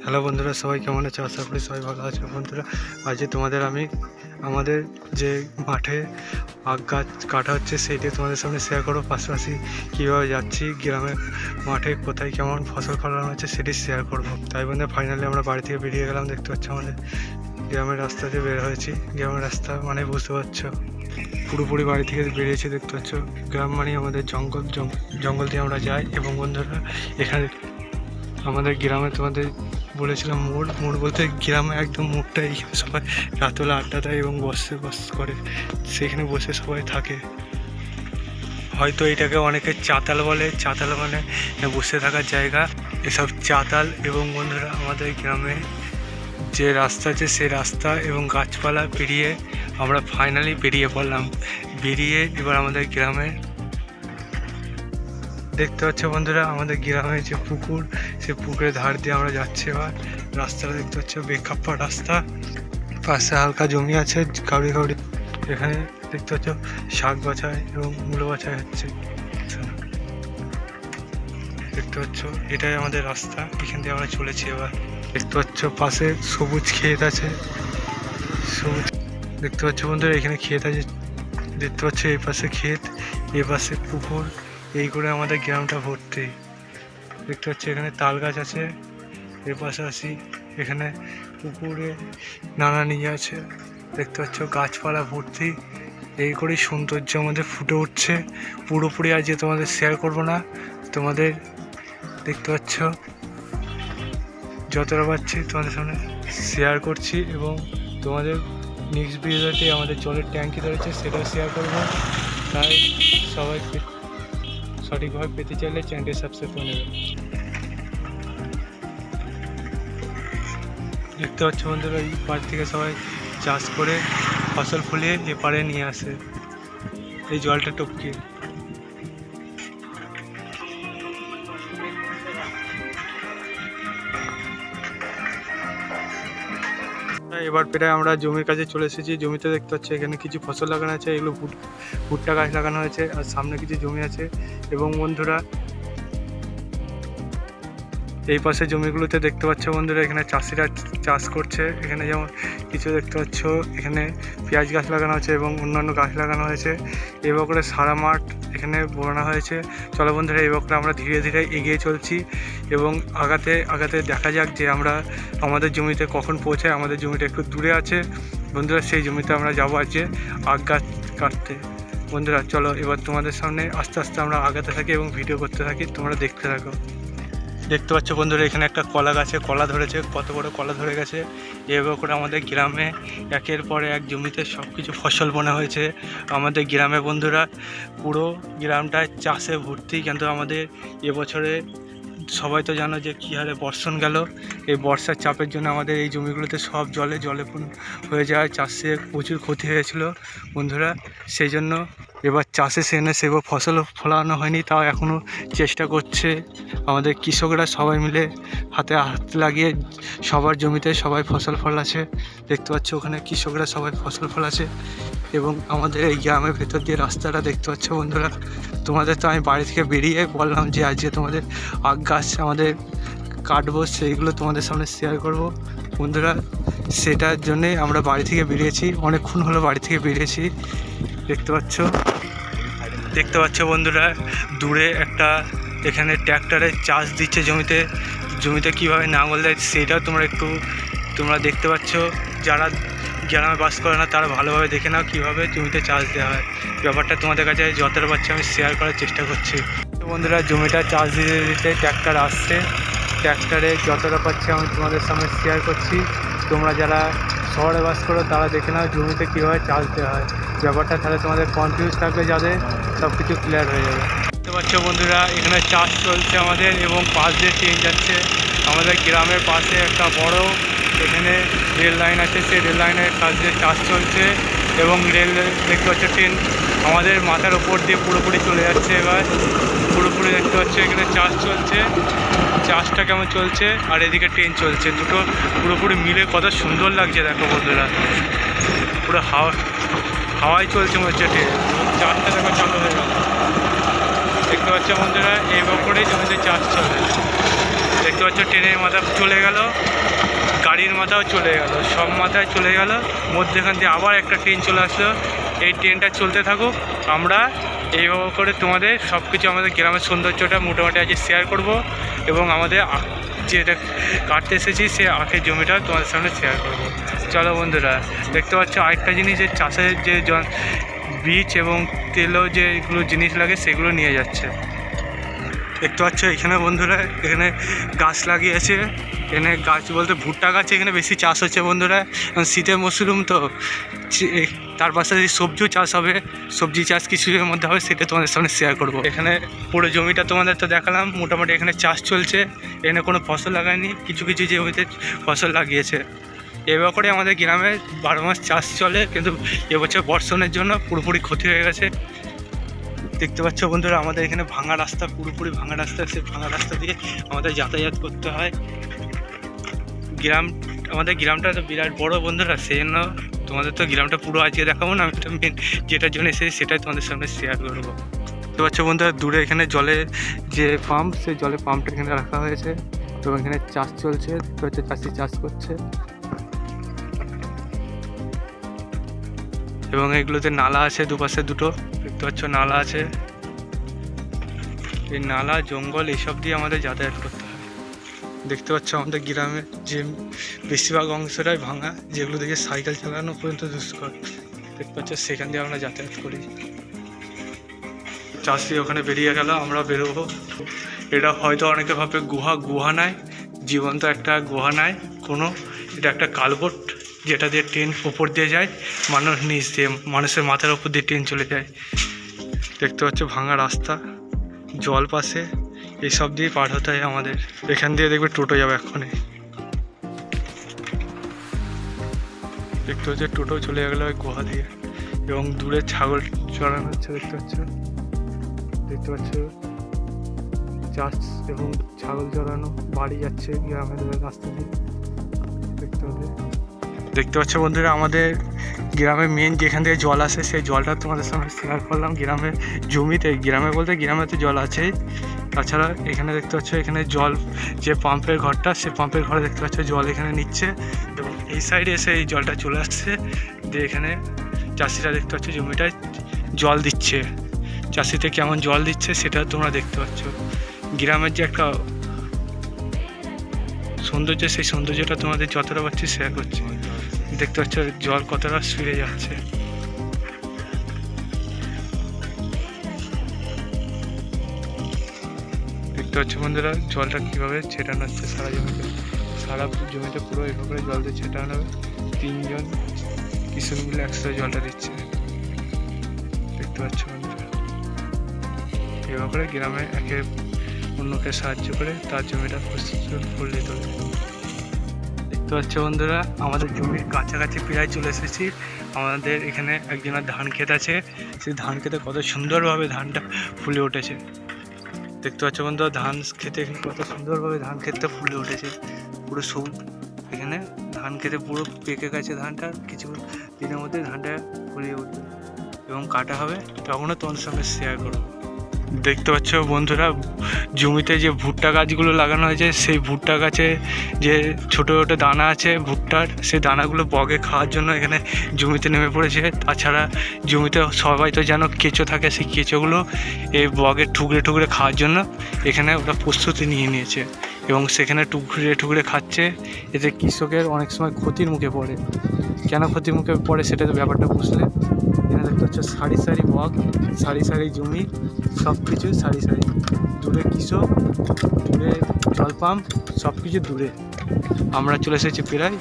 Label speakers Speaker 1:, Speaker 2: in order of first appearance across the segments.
Speaker 1: Hello বন্ধুরা, সবাই কেমন আছে? আশা করি সবাই ভালো আছে। বন্ধুরা, আজকে তোমাদের আমি আমাদের যে মাঠে আখ গাছ কাটা হচ্ছে সেইটি তোমাদের সামনে শেয়ার করবো। পাশাপাশি কীভাবে যাচ্ছি গ্রামের মাঠে, কোথায় কেমন ফসল ফলানো হচ্ছে সেটি শেয়ার করবো। তাই বন্ধুরা, ফাইনালি আমরা বাড়ি থেকে বেরিয়ে গেলাম। দেখতে পাচ্ছ আমাদের গ্রামের রাস্তা দিয়ে বের হয়েছি। গ্রামের রাস্তা মানে বুঝতে পারছো, পুরোপুরি বাড়ি থেকে বেরিয়েছি। দেখতে পাচ্ছ গ্রাম মানে আমাদের জঙ্গল দিয়ে আমরা যাই। এবং বন্ধুরা, এখানে আমাদের গ্রামে তোমাদের বলেছিলাম মোড় বলতে গ্রামে একদম মোড়টা, এইখানে সবাই রাতবেলা আড্ডা দেয় এবং বস করে, সেখানে বসে সবাই থাকে। হয়তো এটাকে অনেকে চাতাল বলে। চাতাল মানে বসে থাকার জায়গা, এসব চাতাল। এবং বন্ধুরা, আমাদের গ্রামে যে রাস্তা আছে সেই রাস্তা এবং গাছপালা পেরিয়ে আমরা ফাইনালি বেরিয়ে পড়লাম। বেরিয়ে এবার আমাদের গ্রামে দেখতে পাচ্ছ বন্ধুরা, আমাদের গ্রামে যে পুকুর, সেই পুকুরের ধার দিয়ে আমরা যাচ্ছি। এবার রাস্তাটা দেখতে পাচ্ছ বেখাপ্পা রাস্তা, পাশে হালকা জমি আছে কাউরি। এখানে দেখতে পাচ্ছ শাক বাছাই এবং মূলো বাছাই হচ্ছে। দেখতে পাচ্ছ এটাই আমাদের রাস্তা, এখান দিয়ে আমরা চলেছি। এবার দেখতে পাচ্ছ পাশে সবুজ ক্ষেত আছে, সবুজ দেখতে পাচ্ছ বন্ধুরা, এখানে ক্ষেত আছে। দেখতে পাচ্ছ এই পাশে ক্ষেত, এ পাশে পুকুর, এই করে আমাদের গ্রামটা ভর্তি। দেখতে পাচ্ছি এখানে তাল গাছ আছে, এর পাশাপাশি এখানে পুকুরে নানা নিয়ে আছে। দেখতে পাচ্ছ গাছপালা ভর্তি, এই করেই সৌন্দর্য আমাদের ফুটে উঠছে। পুরোপুরি আজকে তোমাদের শেয়ার করব না, তোমাদের দেখতে পাচ্ছ যতটা পাচ্ছি তোমাদের সামনে শেয়ার করছি। এবং তোমাদের নেক্সট ভিডিওতে আমাদের জলের ট্যাঙ্কি রয়েছে, সেটাও শেয়ার করবো। তাই সবাই সঠিকভাবে পেতে চাইলে চ্যানেলটি সাবস্ক্রাইব করে নেবেন। দেখতে পাচ্ছ বন্ধুরা, এই পাড় থেকে সবাই চাষ করে ফসল ফলিয়ে এপারে নিয়ে আসে এই জলটা টপকে। এবার প্রায় আমরা জমির কাছে চলে এসেছি। জমিতে দেখতে পাচ্ছি এখানে কিছু ফসল লাগানো আছে, এগুলো ভুট্টা গাছ লাগানো হয়েছে। আর সামনে কিছু জমি আছে। এবং বন্ধুরা, এই পাশে জমিগুলোতে দেখতে পাচ্ছ বন্ধুরা, এখানে চাষিরা চাষ করছে। এখানে যেমন কিছু দেখতে পাচ্ছ, এখানে পেঁয়াজ গাছ লাগানো হয়েছে এবং অন্যান্য গাছ লাগানো হয়েছে। এই বকরে সারা মাঠ এখানে বোনা হয়েছে। চলো বন্ধুরা, এই বকরে আমরা ধীরে ধীরে এগিয়ে চলছি এবং আগাতে দেখা যাক যে আমরা আমাদের জমিতে কখন পৌঁছাই। আমাদের জমিটা একটু দূরে আছে বন্ধুরা, সেই জমিতে আমরা যাবো আজকে আখ গাছ কাটতে। বন্ধুরা চলো, এবার তোমাদের সামনে আস্তে আস্তে আমরা আগাতে থাকি এবং ভিডিও করতে থাকি, তোমরা দেখতে থাকো। দেখতে পাচ্ছ বন্ধুরা, এখানে একটা কলা গাছে কলা ধরেছে, কত বড় কলা ধরে গেছে। এভাবে করে আমাদের গ্রামে একের পর এক জমিতে সব কিছু ফসল বোনা হয়েছে। আমাদের গ্রামে বন্ধুরা, পুরো গ্রামটায় চাষে ভর্তি। কিন্তু আমাদের এবছরে সবাই তো জানো যে কী হারে বর্ষণ গেল। এই বর্ষার চাপের জন্য আমাদের এই জমিগুলোতে সব জলে হয়ে যায়, চাষে প্রচুর ক্ষতি হয়েছিল বন্ধুরা। সেই জন্য এবার চাষে সেভাবে ফসল ফলানো হয়নি, তাও এখনও চেষ্টা করছে আমাদের কৃষকরা। সবাই মিলে হাতে হাত লাগিয়ে সবার জমিতে সবাই ফসল ফলাচ্ছে। দেখতে পাচ্ছ ওখানে কৃষকরা সবাই ফসল ফলাচ্ছে। এবং আমাদের এই গ্রামের ভেতর দিয়ে রাস্তাটা দেখতে পাচ্ছ বন্ধুরা। তোমাদের তো আমি বাড়ি থেকে বেরিয়ে বললাম যে আজকে তোমাদের আখ গাছ আমাদের কাটবো, সেইগুলো তোমাদের সামনে শেয়ার করব বন্ধুরা। সেটার জন্যে আমরা বাড়ি থেকে বেরিয়েছি, অনেকক্ষণ হলো বাড়ি থেকে বেরিয়েছি। দেখতে পাচ্ছ বন্ধুরা, দূরে একটা এখানে ট্র্যাক্টরে চাষ দিচ্ছে জমিতে কীভাবে নাঙল দেয় সেটাও তোমরা দেখতে পাচ্ছ। যারা গ্রামে বাস করে না তারা ভালোভাবে দেখে নাও কীভাবে জমিতে চাষ দেওয়া হয়। ব্যাপারটা তোমাদের কাছে যতটা পাচ্ছি আমি শেয়ার করার চেষ্টা করছি বন্ধুরা। জমিটা চাষ দিতে ট্র্যাক্টর আসছে, ট্র্যাক্টরে যতটা পাচ্ছি আমি তোমাদের সামনে শেয়ার করছি। তোমরা যারা শহরে বাস করো তারা দেখে নাও জমিতে কীভাবে চাষ দেওয়া হয়। ব্যাপারটা তাহলে তোমাদের কনফিউজ থাকবে, যাদের সব কিছু ক্লিয়ার হয়ে যাবে। দেখতে পাচ্ছ বন্ধুরা, এখানে চাষ চলছে আমাদের এবং পাশ দিয়ে ট্রেন যাচ্ছে। আমাদের গ্রামের পাশে একটা বড় এখানে রেল লাইন আছে, সেই রেল লাইনের কাছ দিয়ে চাষ চলছে। এবং রেল দেখতে পাচ্ছ ট্রেন আমাদের মাথার ওপর দিয়ে পুরোপুরি চলে যাচ্ছে। এবার পুরোপুরি দেখতে পাচ্ছ এখানে চাষ চলছে। চাষটা কেমন চলছে আর এদিকে ট্রেন চলছে, দুটো পুরোপুরি মিলে কত সুন্দর লাগছে দেখো বন্ধুরা। পুরো হাওয়াই চলছে মনে হচ্ছে ট্রেন। চাষটা দেখো চালু হয়ে গেল। দেখতে পাচ্ছ বন্ধুরা, এই বকরেই জমিতে চাষ চলে। দেখতে পাচ্ছ ট্রেনের মাথা চলে গেল, গাড়ির মাথাও চলে গেল, সব মাথায় চলে গেল। মধ্যেখান দিয়ে আবার একটা ট্রেন চলে আসলো। এই ট্রেনটা চলতে থাকুক, আমরা এইভাবে করে তোমাদের সব কিছু আমাদের গ্রামের সৌন্দর্যটা মোটামুটি আজকে শেয়ার করব এবং আমাদের যেটা কাটতে এসেছি সে আখের জমিটা তোমাদের সামনে শেয়ার করব। চলো বন্ধুরা, দেখতে পাচ্ছ আরেকটা জিনিস, যে চাষের যে বীজ এবং তেলও যেগুলো জিনিস লাগে সেগুলো নিয়ে যাচ্ছে। দেখতে পাচ্ছ এখানে বন্ধুরা, এখানে গাছ লাগিয়েছে। এখানে গাছ বলতে ভুট্টা গাছ এখানে বেশি চাষ হচ্ছে বন্ধুরা, শীতের মশরুম তো, তার পাশাপাশি সবজিও চাষ হবে। সবজি চাষ কিছুর মধ্যে হবে, সেটা তোমাদের সামনে শেয়ার করব। এখানে পুরো জমিটা তোমাদের তো দেখালাম, মোটামুটি এখানে চাষ চলছে। এখানে কোনো ফসল লাগায়নি, কিছু কিছু জমিতে ফসল লাগিয়েছে। এবার করে আমাদের গ্রামে 12 মাস চাষ চলে, কিন্তু এবছর বর্ষণের জন্য পুরোপুরি ক্ষতি হয়ে গেছে। দেখতে পাচ্ছ বন্ধুরা, আমাদের এখানে ভাঙা রাস্তা, পুরোপুরি ভাঙা রাস্তা। সেই ভাঙা রাস্তা দিয়ে আমাদের যাতায়াত করতে হয়। আমাদের গ্রামটা তো বিরাট বড় বন্ধুরা, সেই জন্য তোমাদের তো গ্রামটা পুরো আজকে দেখাবো না, আমি তো মেন যেটার জন্য এসেছি সেটাই তোমাদের সামনে শেয়ার করবো। দেখতে পাচ্ছ বন্ধুরা, দূরে এখানে জলের যে পাম্প, সেই জলের পাম্পটা এখানে রাখা হয়েছে এবং এখানে চাষ চলছে। দেখতে পাচ্ছ চাষি চাষ করছে এবং এগুলোতে নালা আছে, দুপাশে দুটো। দেখতে পাচ্ছ নালা আছে। এই নালা, জঙ্গল এইসব দিয়ে আমাদের যাতায়াত করতে হয়। দেখতে পাচ্ছ আমাদের গ্রামের যে বেশিরভাগ অংশটাই ভাঙা, যেগুলো দেখে সাইকেল চালানো পর্যন্ত দুষ্কর। দেখতে পাচ্ছ সেখান দিয়ে আমরা যাতায়াত করি। চাষি ওখানে বেরিয়ে গেল, আমরা বেরোবো। এটা হয়তো অনেকে ভাবে গুহা নাই, জীবন্ত একটা গুহা নাই কোনো, এটা একটা কালবোট, যেটা দিয়ে ট্রেন উপর দিয়ে যায়, মানুষ নিচ দিয়ে, মানুষের মাথার উপর দিয়ে ট্রেন চলে যায়। দেখতে পাচ্ছ ভাঙা রাস্তা, জল পাশে, এইসব দিয়ে পার হতে হয় আমাদের। এখান দিয়ে দেখবে টোটো যাবে এক্ষুনি। দেখতে পাচ্ছ টোটো চলে গেল ওই গুহা দিয়ে এবং দূরে ছাগল চড়ানো হচ্ছে। দেখতে পাচ্ছ চাষ এবং ছাগল চড়ানো, বাড়ি যাচ্ছে গ্রামের রাস্তা দিয়ে। দেখতে পাচ্ছ বন্ধুরা, আমাদের গ্রামের মেন যেখান থেকে জল আসে, সেই জলটা তোমাদের সামনে শেয়ার করলাম। গ্রামের জমিতে, গ্রামে বলতে গ্রামে তো জল আছেই, তাছাড়া এখানে দেখতে পাচ্ছ এখানে জল যে পাম্পের ঘরটা, সেই পাম্পের ঘরে দেখতে পাচ্ছ জল এখানে নিচ্ছে এবং এই সাইডে এসে এই জলটা চলে আসছে দিয়ে এখানে চাষিরা দেখতে পাচ্ছ জমিটায় জল দিচ্ছে। চাষিতে কেমন জল দিচ্ছে সেটা তোমরা দেখতে পাচ্ছ। গ্রামের যে একটা সৌন্দর্য, সেই সৌন্দর্যটা তোমাদের যতটা পাচ্ছি শেয়ার করছি। দেখতে পাচ্ছ জল কতটা ফিরে যাচ্ছে। দেখতে পাচ্ছ বন্ধুরা জলটা কীভাবে ছেটানো হচ্ছে সারা জমিতে পুরো এভাবে জল দিয়ে ছেটানো হবে। 3 জন কৃষক মিলে একসাথে জলটা দিচ্ছে। দেখতে পাচ্ছ বন্ধুরা, এভাবে করে গ্রামে একে অন্যকে সাহায্য করে তার জমিটা ফুলিয়ে তোলে। দেখতে পাচ্ছ বন্ধুরা, আমাদের জমির কাছাকাছি প্রায় চলে এসেছি। আমাদের এখানে একজনের ধান ক্ষেত আছে, সেই ধান ক্ষেতে কত সুন্দরভাবে ধানটা ফুলে উঠেছে। দেখতে পাচ্ছ বন্ধুরা, ধান ক্ষেতে এখানে কত সুন্দরভাবে ধান ক্ষেতটা ফুলে উঠেছে। পুরো সবুজ, এখানে ধান খেতে পুরো পেকে গেছে ধানটা, কিছু দিনের মধ্যে ধানটা ফুলিয়ে উঠবে এবং কাটা হবে, তখনও তোমাদের সঙ্গে শেয়ার করবো। দেখতে পাচ্ছ বন্ধুরা, জমিতে যে ভুট্টা গাছগুলো লাগানো হয়েছে, সেই ভুট্টা গাছে যে ছোটো ছোটো দানা আছে ভুট্টার, সেই দানাগুলো বগে খাওয়ার জন্য এখানে জমিতে নেমে পড়েছে। তাছাড়া জমিতে সবাই তো যেন কেঁচো থাকে, সেই কেঁচোগুলো এই বগে ঠুকরে ঠুকরে খাওয়ার জন্য এখানে ওরা প্রস্তুতি নিয়ে নিয়েছে এবং সেখানে টুকরে টুকরে খাচ্ছে। এতে কৃষকের অনেক সময় ক্ষতির মুখে পড়ে। কেন ক্ষতির মুখে পড়ে সেটা তো ব্যাপারটা বুঝলে। এখানে দেখতে হচ্ছে সারি সারি বগ, সারি সারি জমি, সব কিছু সারি সারি, দূরে কৃষক, দূরে জল পাম্প, সব কিছু দূরে। আমরা চলে এসেছি প্রায়।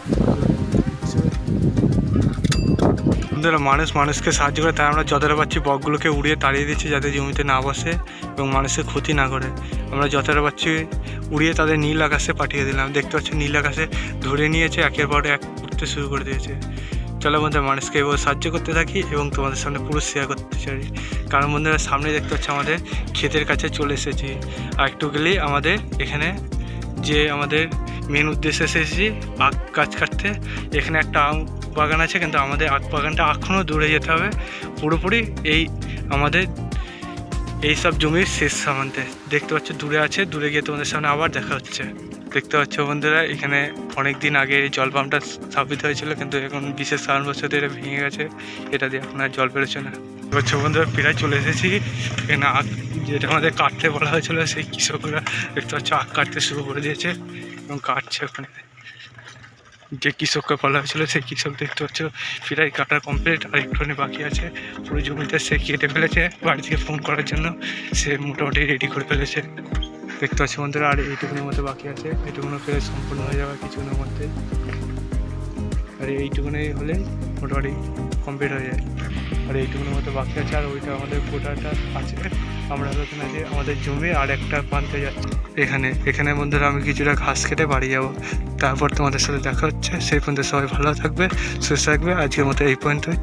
Speaker 1: মানুষকে সাহায্য করে, তাই আমরা যতটা পাচ্ছি বকগুলোকে উড়িয়ে তাড়িয়ে দিচ্ছি যাতে জমিতে না বসে এবং মানুষের ক্ষতি না করে। আমরা যতটা পাচ্ছি উড়িয়ে তাদের নীল আকাশে পাঠিয়ে দিলাম। দেখতে পাচ্ছি নীল আকাশে ধরে নিয়েছে, একের পর এক উঠতে শুরু করে দিয়েছে। চলো বন্ধুরা, মানুষকে এবার সাহায্য করতে থাকি এবং তোমাদের সামনে পুরো শেয়ার করতে চাই। কারণ বন্ধুরা, সামনে দেখতে পাচ্ছি আমাদের ক্ষেতের কাছে চলে এসেছি। আর একটু গেলেই আমাদের এখানে যে আমাদের মেন উদ্দেশ্যে এসেছি আখ গাছ কাটতে। এখানে একটা আম বাগান আছে, কিন্তু আমাদের আখ বাগানটা এখনও দূরে যেতে হবে। পুরোপুরি আমাদের এই সব জমির শেষ সীমান্তে। দেখতে পাচ্ছ দূরে আছে, দূরে গিয়ে তোমাদের সামনে আবার দেখা হচ্ছে। দেখতে পাচ্ছ বন্ধুরা, এখানে অনেক দিন আগে এই জল পাম্পটা স্থাপিত হয়েছিল, কিন্তু এখন বিশেষ কারণবশত এটা ভেঙে গেছে। এটা দিয়ে এখন আর জল বেরোচ্ছে না। হচ্ছে বন্ধুরা, প্রায় চলে এসেছি। এখানে আখ যেটা আমাদের কাটতে বলা হয়েছিল, সেই কৃষকরা দেখতে পাচ্ছ আখ কাটতে শুরু করে দিয়েছে এবং কাটছে। ওখানে যে কৃষককে বলা হয়েছিল সেই কৃষক দেখতে পাচ্ছ প্রায় কাটা কমপ্লিট, আর একটুখানি বাকি আছে। পুরো জমিতে সে কেটে ফেলেছে, বাড়ি থেকে ফোন করার জন্য সে মোটামুটি রেডি করে ফেলেছে। দেখতে পাচ্ছি বন্ধুরা, আর এইটুকুনের মধ্যে বাকি আছে। এইটুকুনো প্রায় সম্পূর্ণ হয়ে যাবে কিছুদিনের মধ্যে, আর এইটুকুনি হলে মোটামুটি কমপ্লিট হয়ে যায়। আর এইটুকুনের মধ্যে বাকি আছে, আর ওইটা আমাদের গোটাটা আছে। আমরা ওখানে যে আমাদের জমি আর একটা পানতে যাচ্ছি। এখানে বন্ধুরা আমি কিছুটা ঘাস কেটে বাড়ি যাব, তারপর তোমাদের সাথে দেখা হচ্ছে। সেই পর্যন্ত সবাই ভালো থাকবে, সুস্থ থাকবে। আজকের মতো এই পর্যন্তই।